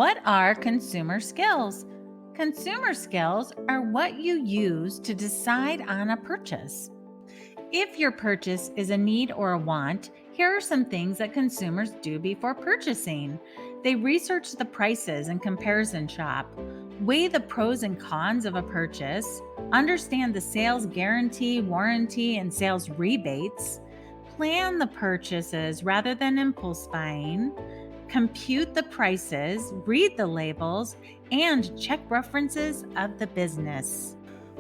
What are consumer skills? Consumer skills are what you use to decide on a purchase. If your purchase is a need or a want, here are some things that consumers do before purchasing. They research the prices and comparison shop, weigh the pros and cons of a purchase, understand the sales guarantee, warranty, and sales rebates, plan the purchases rather than impulse buying, compute the prices, read the labels, and check references of the business.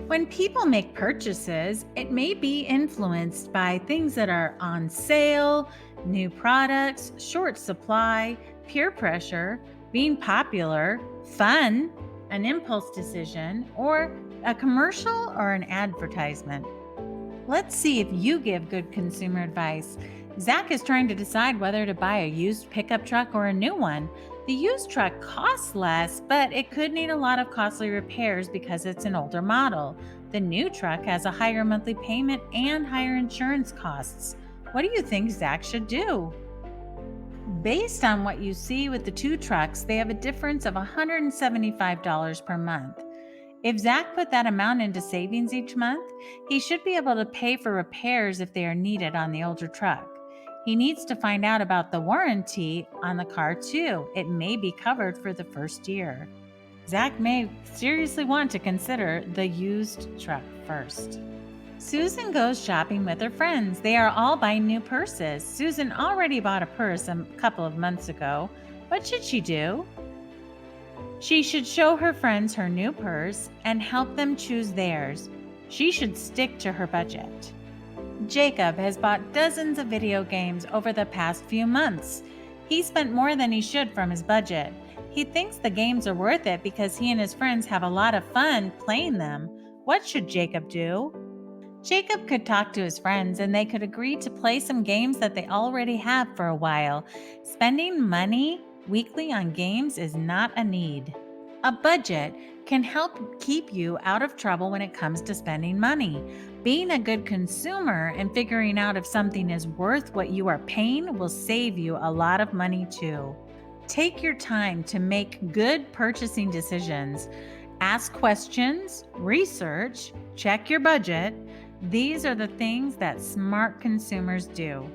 When people make purchases, it may be influenced by things that are on sale, new products, short supply, peer pressure, being popular, fun, an impulse decision, or a commercial or an advertisement. Let's see if you give good consumer advice. Zach is trying to decide whether to buy a used pickup truck or a new one. The used truck costs less, but it could need a lot of costly repairs because it's an older model. The new truck has a higher monthly payment and higher insurance costs. What do you think Zach should do? Based on what you see with the two trucks, they have a difference of $175 per month. If Zach put that amount into savings each month, he should be able to pay for repairs if they are needed on the older truck. He needs to find out about the warranty on the car too. It may be covered for the first year. Zach may seriously want to consider the used truck first. Susan goes shopping with her friends. They are all buying new purses. Susan already bought a purse a couple of months ago. What should she do? She should show her friends her new purse and help them choose theirs. She should stick to her budget. Jacob has bought dozens of video games over the past few months. He spent more than he should from his budget. He thinks the games are worth it because he and his friends have a lot of fun playing them. What should Jacob do? Jacob could talk to his friends and they could agree to play some games that they already have for a while. Spending money weekly on games is not a need. A budget can help keep you out of trouble when it comes to spending money. Being a good consumer and figuring out if something is worth what you are paying will save you a lot of money too. Take your time to make good purchasing decisions. Ask questions, research, check your budget. These are the things that smart consumers do.